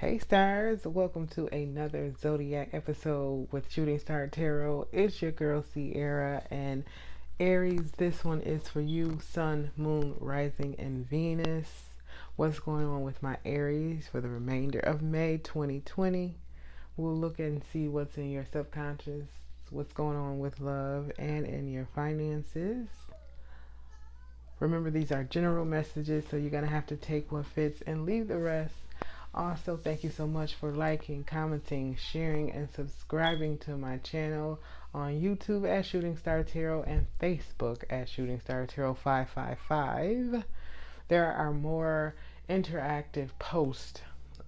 Hey stars, welcome to another Zodiac episode with Shooting Star Tarot. It's your girl Sierra and Aries. This one is for you, Sun, Moon, Rising, and Venus. What's going on with my Aries for the remainder of May 2020? We'll look and see what's in your subconscious, what's going on with love and in your finances. Remember, these are general messages, so you're going to have to take what fits and leave the rest. Also, thank you so much for liking, commenting, sharing, and subscribing to my channel on YouTube at Shooting Star Tarot and Facebook at Shooting Star Tarot 555. There are more interactive posts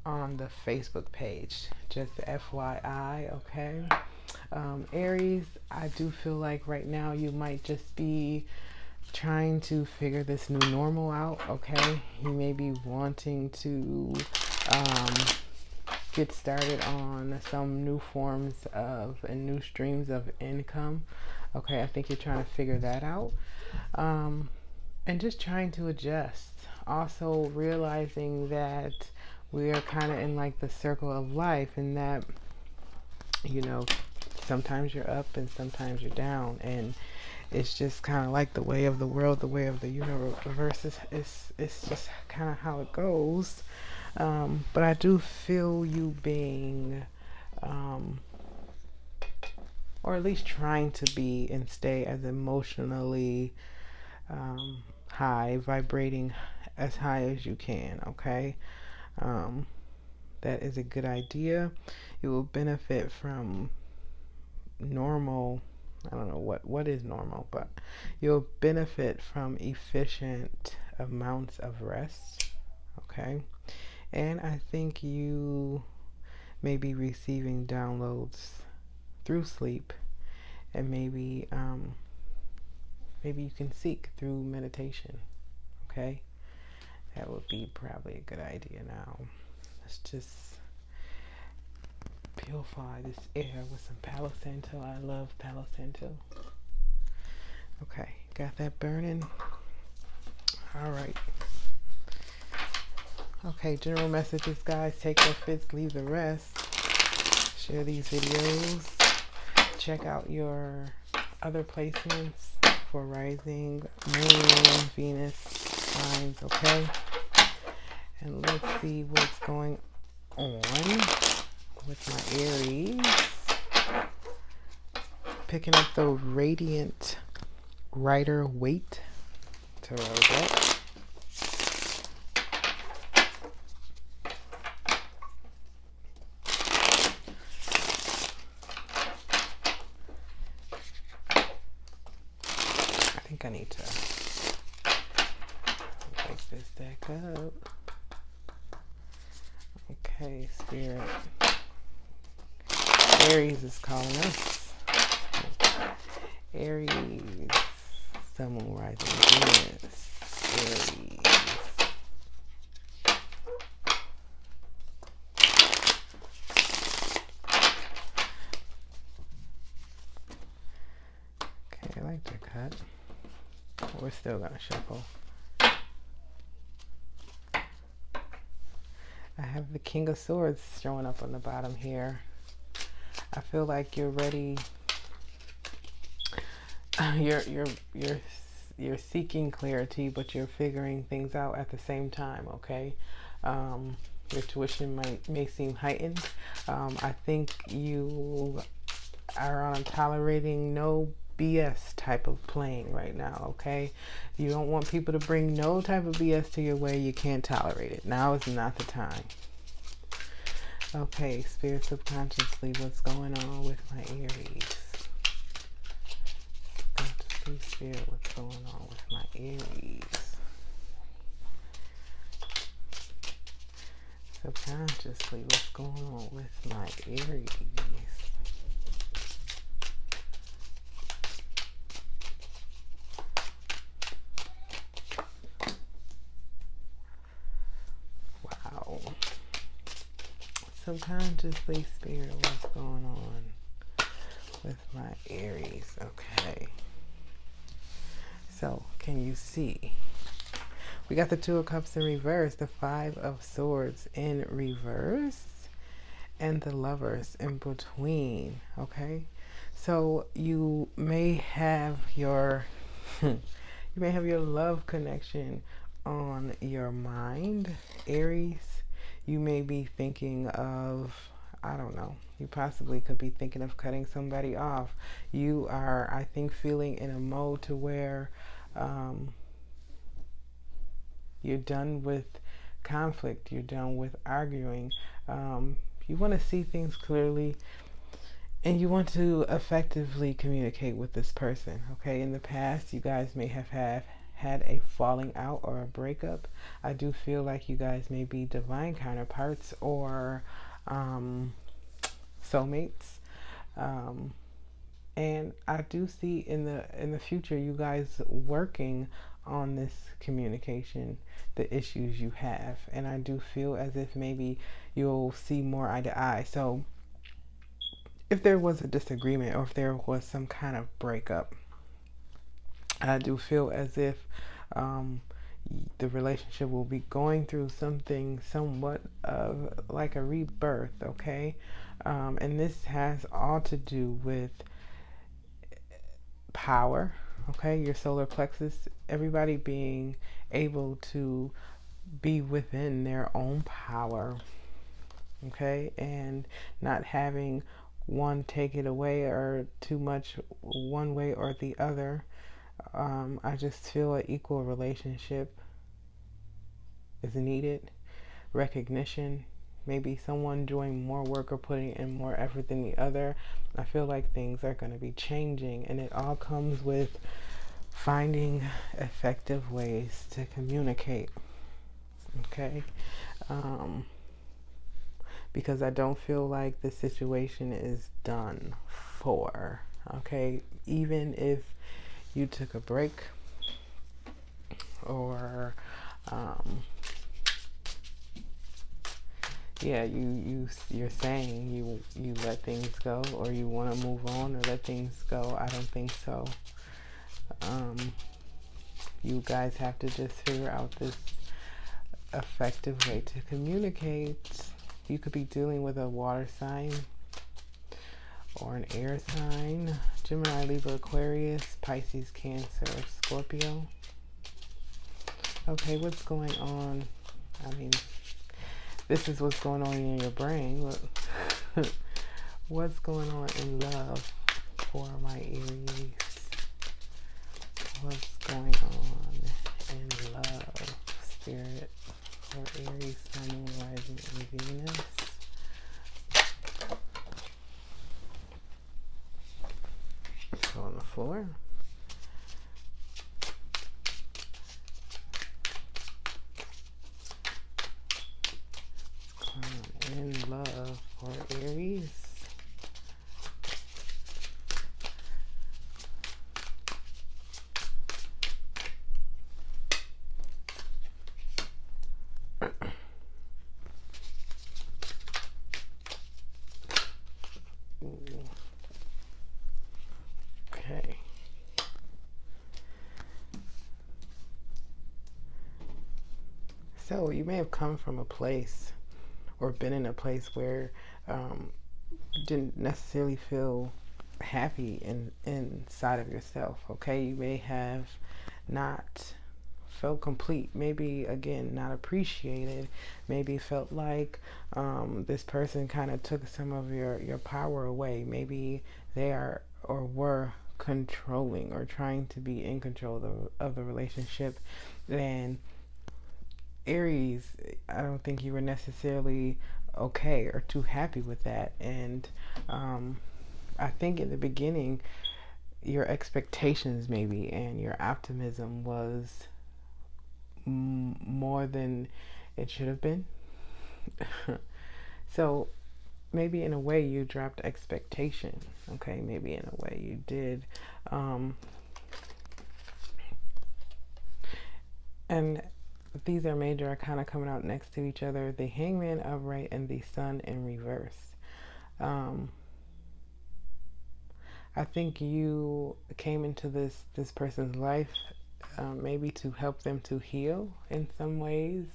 on the Facebook page, just FYI, okay? Aries, I do feel like right now you might just be trying to figure this new normal out, okay? You may be wanting to um, get started on some new forms of and new streams of income, okay? I think you're trying to figure that out, and just trying to adjust. Also realizing that we are kind of in like the circle of life, and that, you know, sometimes you're up and sometimes you're down, and it's just kind of like the way of the world, the way of the universe. It's just kind of how it goes. But I do feel you being, or at least trying to be and stay as emotionally high, vibrating as high as you can, okay? Um, that is a good idea. You will benefit from normal, I don't know what is normal, but you'll benefit from efficient amounts of rest, okay? And I think you may be receiving downloads through sleep, and maybe you can seek through meditation, okay? That would be probably a good idea. Now let's just purify this air with some Palo Santo. I love Palo Santo. Okay, got that burning. All right. Okay, general messages, guys. Take what fits, leave the rest. Share these videos. Check out your other placements for rising, moon, Venus signs, okay? And let's see what's going on with my Aries. Picking up the Radiant Rider Waite tarot deck. I need to wake this deck up. Okay, Spirit. Aries is calling us. Aries, Sun, Moon, Rising, Venus. Aries. Okay, I like the cut. We're still gonna shuffle. I have the King of Swords showing up on the bottom here. I feel like you're ready. You're seeking clarity, but you're figuring things out at the same time. Okay, your tuition may seem heightened. I think you are on tolerating no BS type of playing right now, okay? You don't want people to bring no type of BS to your way. You can't tolerate it. Now is not the time. Okay, Spirit, subconsciously, what's going on with my Aries? Subconsciously, Spirit, what's going on with my Aries? Subconsciously, what's going on with my Aries? Subconsciously, Spirit, what's going on with my Aries? Okay. So, can you see We got the Two of Cups in reverse, the Five of Swords in reverse, and the Lovers in between. Okay, so you may have your you may have your love connection on your mind, Aries. You may be thinking of, I don't know, you possibly could be thinking of cutting somebody off. You are, I think, feeling in a mode to where you're done with conflict, you're done with arguing. You want to see things clearly, and you want to effectively communicate with this person. Okay, in the past, you guys may have had a falling out or a breakup. I do feel like you guys may be divine counterparts or soulmates. Um, and I do see in the future you guys working on this communication, the issues you have, and I do feel as if maybe you'll see more eye to eye. So if there was a disagreement or if there was some kind of breakup, I do feel as if um, the relationship will be going through something somewhat of like a rebirth, okay? And this has all to do with power, okay? Your solar plexus, everybody being able to be within their own power, okay? And not having one take it away or too much one way or the other. I just feel an equal relationship is needed. Recognition, maybe someone doing more work or putting in more effort than the other. I feel like things are going to be changing, and it all comes with finding effective ways to communicate. Okay, um, because I don't feel like the situation is done for. Okay, even if you took a break or yeah, you're saying you let things go or you want to move on or let things go. I don't think so. Um, you guys have to just figure out this effective way to communicate. You could be dealing with a water sign or an air sign, Gemini, Libra, Aquarius, Pisces, Cancer, Scorpio. Okay, what's going on? I mean, this is what's going on in your brain. What's going on in love for my Aries? What's going on in love, spirit, for Aries, Sun, Moon, Rising, and Venus? Go on the floor. In love for Aries. Okay. So you may have come from a place or been in a place where you didn't necessarily feel happy inside of yourself. Okay, you may have not felt complete, maybe again not appreciated, maybe felt like this person kind of took some of your power away. Maybe they are or were controlling or trying to be in control of the relationship. And Aries, I don't think you were necessarily okay or too happy with that. And I think in the beginning, your expectations maybe and your optimism was more than it should have been. So maybe in a way you dropped expectation. Okay, maybe in a way you did. And these are major are kind of coming out next to each other. The Hangman upright and the Sun in reverse. I think you came into this person's life maybe to help them to heal in some ways,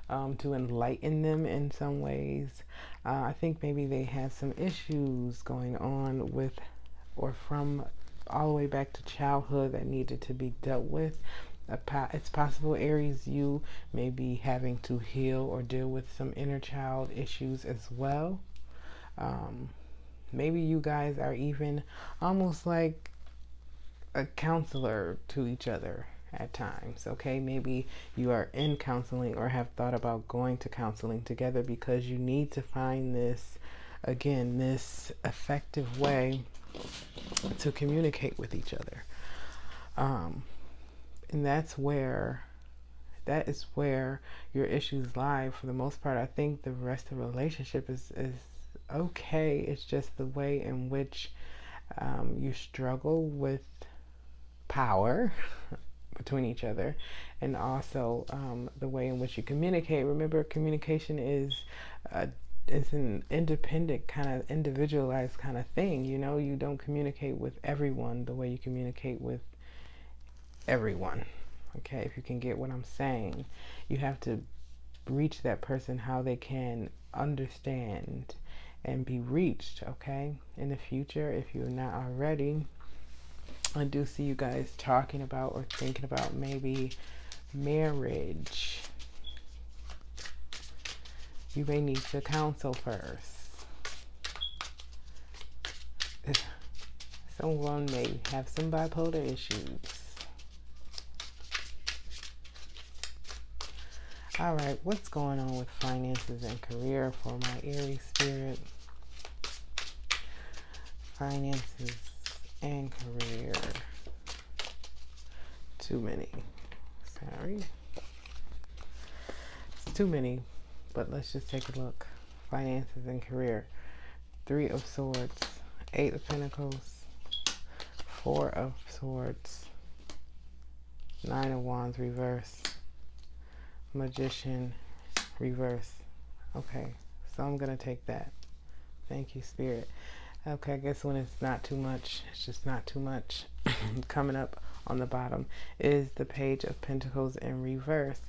to enlighten them in some ways. I think maybe they had some issues going on with or from all the way back to childhood that needed to be dealt with. It's possible, Aries, you may be having to heal or deal with some inner child issues as well. Um, Maybe you guys are even almost like a counselor to each other at times. Okay, maybe you are in counseling or have thought about going to counseling together because you need to find this, again, this effective way to communicate with each other. um, and that is where your issues lie for the most part. I think the rest of the relationship is okay. It's just the way in which you struggle with power between each other, and also the way in which you communicate. Remember, communication is an independent kind of individualized kind of thing. You know, you don't communicate with everyone the way you communicate with everyone. Okay, if you can get what I'm saying, you have to reach that person how they can understand and be reached. Okay, in the future, if you're not already, I do see you guys talking about or thinking about maybe marriage. You may need to counsel first. Someone may have some bipolar issues. All right, what's going on with finances and career for my Aries spirit? Finances and career. Too many. Sorry. It's too many, but let's just take a look. Finances and career. 3 of Swords, 8 of Pentacles, 4 of Swords, 9 of Wands reverse, Magician reverse. Okay, so I'm going to take that. Thank you, Spirit. Okay, I guess when it's not too much, it's just not too much. Coming up on the bottom is the Page of Pentacles in reverse.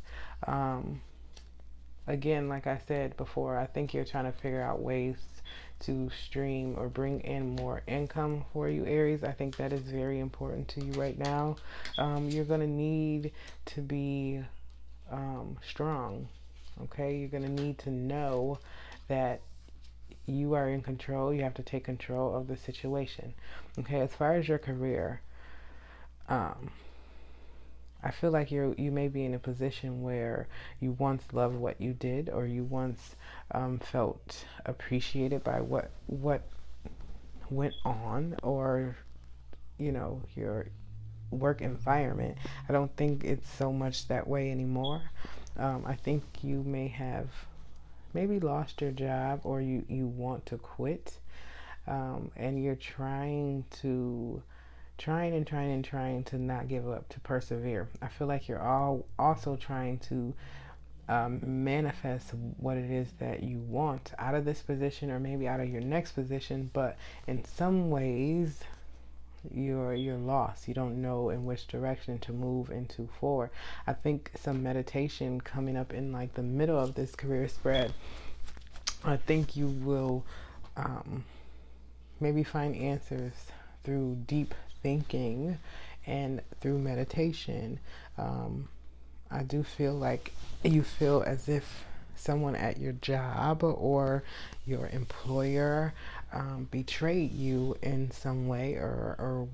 Again, like I said before, I think you're trying to figure out ways to stream or bring in more income for you, Aries. I think that is very important to you right now. You're going to need to be strong. Okay, you're going to need to know that you are in control. You have to take control of the situation. Okay, as far as your career, I feel like you may be in a position where you once loved what you did, or you once felt appreciated by what went on, or your work environment. I don't think it's so much that way anymore. I think you may have maybe lost your job, or you want to quit, and you're trying to not give up, to persevere. I feel like you're also trying to manifest what it is that you want out of this position, or maybe out of your next position, but in some ways you're lost. You don't know in which direction to move into forward. I think some meditation coming up in like the middle of this career spread. I think you will maybe find answers through deep thinking and through meditation. I do feel like you feel as if someone at your job or your employer betrayed you in some way, or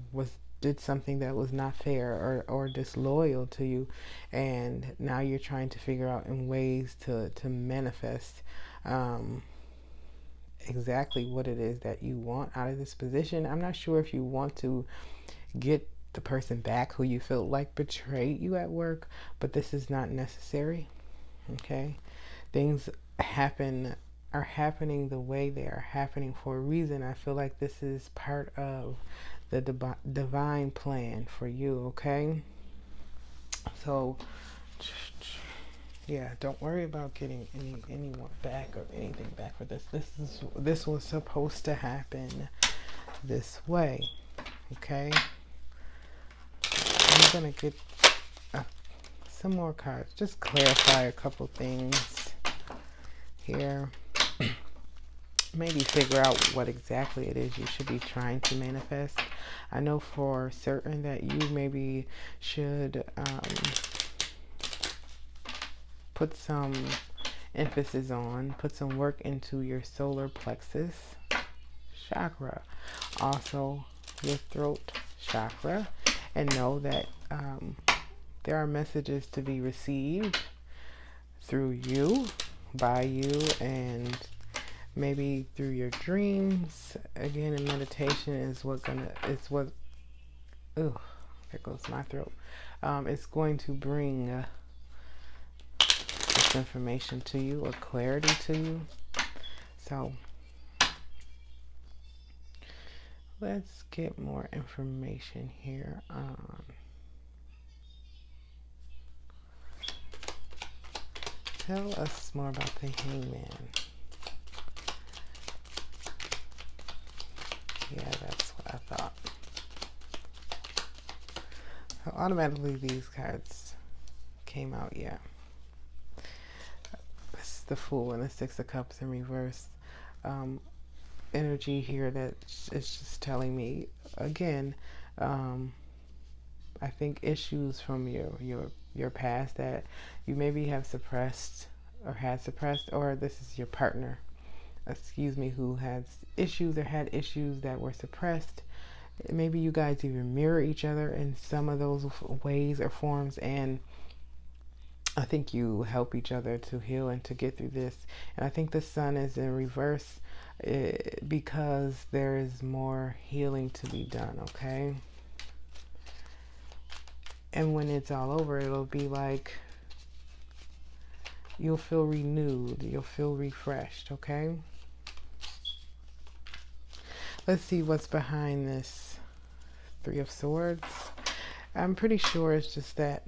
did something that was not fair, or disloyal to you, and now you're trying to figure out in ways to manifest exactly what it is that you want out of this position. I'm not sure if you want to get the person back who you feel like betrayed you at work, but this is not necessary. Okay, things are happening the way they are happening for a reason. I feel like this is part of the divine plan for you. Okay, so yeah, don't worry about getting anyone back or anything back for this. This was supposed to happen this way. Okay, I'm gonna get some more cards. Just clarify a couple things here. Maybe figure out what exactly it is you should be trying to manifest. I know for certain that you maybe should put some emphasis on, put some work into your solar plexus chakra, also your throat chakra, and know that there are messages to be received through you, by you, and maybe through your dreams. Again, in meditation is what, oh, there goes my throat. It's going to bring this information to you, or clarity to you. So let's get more information here on tell us more about the Hangman. Yeah, that's what I thought. So automatically these cards came out. Yeah, this is the Fool and the Six of Cups in reverse. Energy here that is just telling me again, I think issues from your past that you maybe have suppressed or had suppressed, or this is your partner, excuse me, who has issues or had issues that were suppressed. Maybe you guys even mirror each other in some of those ways or forms, and I think you help each other to heal and to get through this. And I think the Sun is in reverse because there is more healing to be done, okay? And when it's all over, it'll be like you'll feel renewed, you'll feel refreshed, okay? Let's see what's behind this Three of Swords. I'm pretty sure it's just that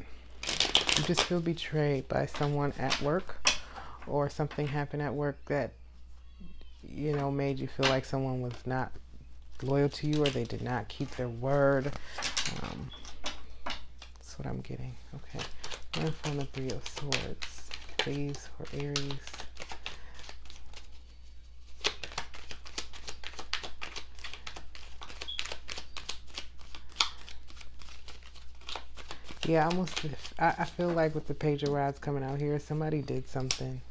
you just feel betrayed by someone at work, or something happened at work that, you know, made you feel like someone was not loyal to you, or they did not keep their word. That's what I'm getting. Okay. One from the Three of Swords, please, for Aries. Yeah, almost. I feel like with the Page of Rods coming out here, somebody did something.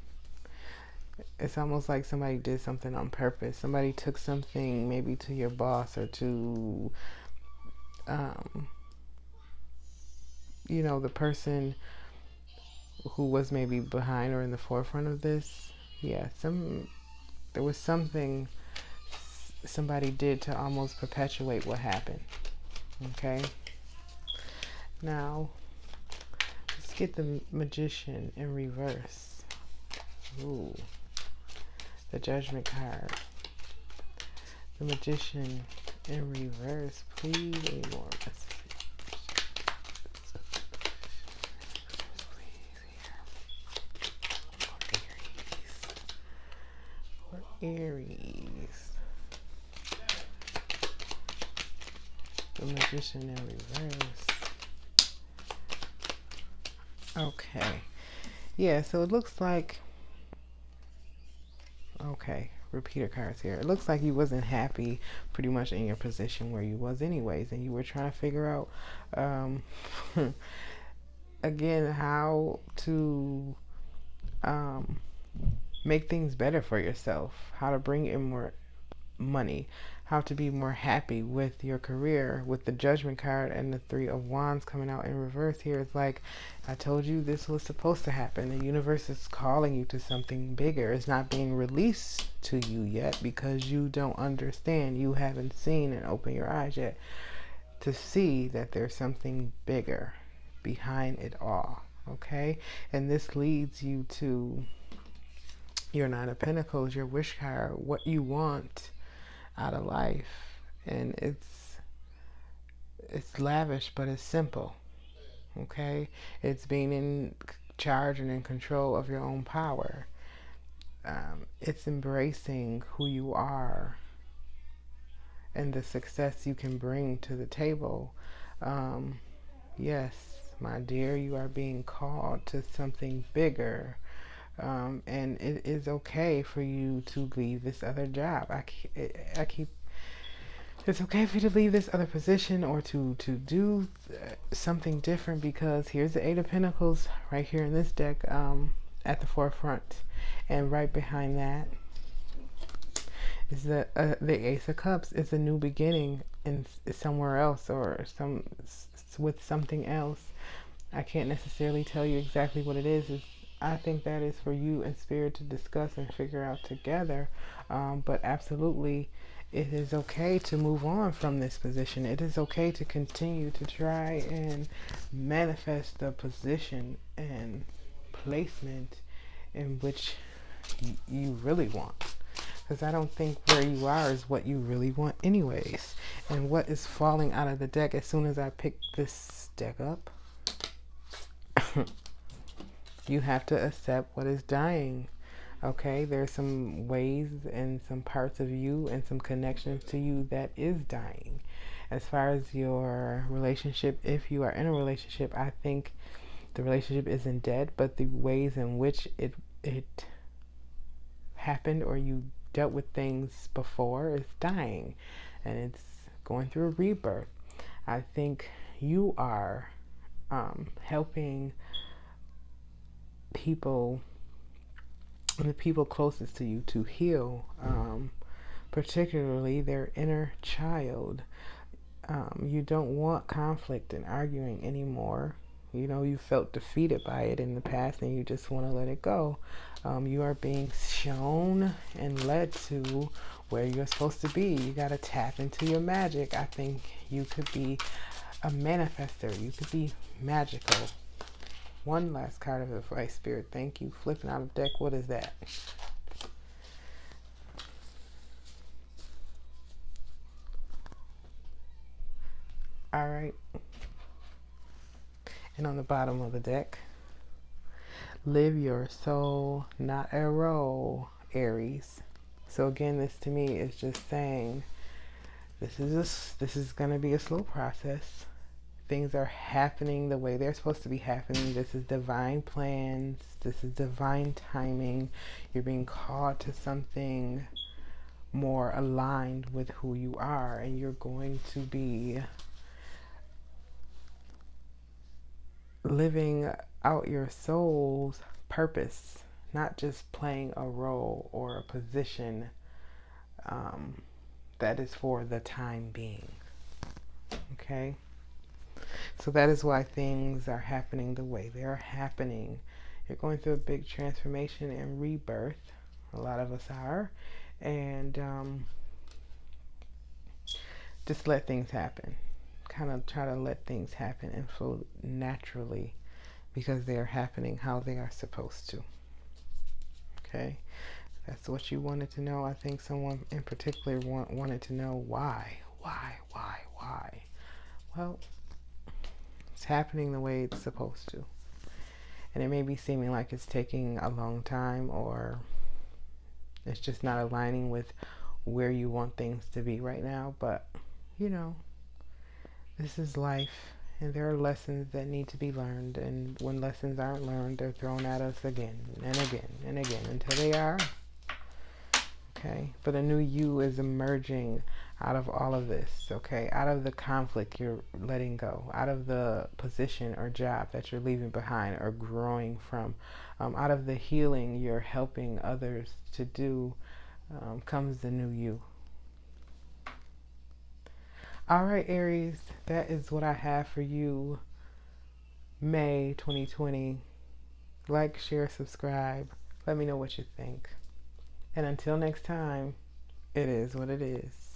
It's almost like somebody did something on purpose. Somebody took something maybe to your boss, or to, you know, the person who was maybe behind or in the forefront of this. Yeah, there was something somebody did to almost perpetuate what happened. Okay. Now, let's get the Magician in reverse. Ooh. The Judgment card. The Magician in reverse. Please, any more messages. For Aries. The Magician in reverse. Okay. Yeah, so it looks like, okay, repeater cards here. It looks like you wasn't happy pretty much in your position where you was anyways, and you were trying to figure out again how to make things better for yourself, how to bring in more money, how to be more happy with your career. With the Judgment card and the Three of Wands coming out in reverse here, it's like, I told you this was supposed to happen. The universe is calling you to something bigger. It's not being released to you yet because you don't understand. You haven't seen and opened your eyes yet to see that there's something bigger behind it all. Okay? And this leads you to your Nine of Pentacles, your wish card, what you want out of life. And it's lavish, but it's simple. Okay? It's being in charge and in control of your own power. It's embracing who you are and the success you can bring to the table. Yes, my dear. You are being called to something bigger. And it is okay for you to leave this other job. I keep it's okay for you to leave this other position or to do something different, because here's the Eight of Pentacles right here in this deck, at the forefront, and right behind that is the Ace of Cups. Is a new beginning in somewhere else, or with something else. I can't necessarily tell you exactly what it is. I think that is for you and Spirit to discuss and figure out together. But absolutely, it is okay to move on from this position. It is okay to continue to try and manifest the position and placement in which you really want. Because I don't think where you are is what you really want anyways. And what is falling out of the deck as soon as I pick this deck up, you have to accept what is dying. Okay, there's some ways and some parts of you and some connections to you that is dying. As far as your relationship, if you are in a relationship, I think the relationship isn't dead, but the ways in which it happened, or you dealt with things before, is dying, and it's going through a rebirth. I think you are helping people, the people closest to you, to heal, particularly their inner child. You don't want conflict and arguing anymore. You know, you felt defeated by it in the past and you just want to let it go. You are being shown and led to where you're supposed to be. You got to tap into your magic. I think you could be a manifester. You could be magical. One last card of advice, Spirit. Thank you. Flipping out of deck. What is that? All right. And on the bottom of the deck, live your soul, not a role, Aries. So again, this to me is just saying this is going to be a slow process. Things are happening the way they're supposed to be happening. This is divine plans. This is divine timing. You're being called to something more aligned with who you are, and you're going to be living out your soul's purpose, not just playing a role or a position that is for the time being. Okay? So that is why things are happening the way they are happening. You're going through a big transformation and rebirth. A lot of us are. And just let things happen. Kind of try to let things happen and flow naturally, because they are happening how they are supposed to. Okay? That's what you wanted to know. I think someone in particular wanted to know why. Why? Well, it's happening the way it's supposed to. And it may be seeming like it's taking a long time, or it's just not aligning with where you want things to be right now. But, you know, this is life, and there are lessons that need to be learned. And when lessons aren't learned, they're thrown at us again and again and again until they are. Okay, but a new you is emerging out of all of this. Okay, out of the conflict you're letting go, out of the position or job that you're leaving behind or growing from, out of the healing you're helping others to do, comes the new you. All right, Aries, that is what I have for you. May 2020. Like, share, subscribe. Let me know what you think. And until next time, it is what it is.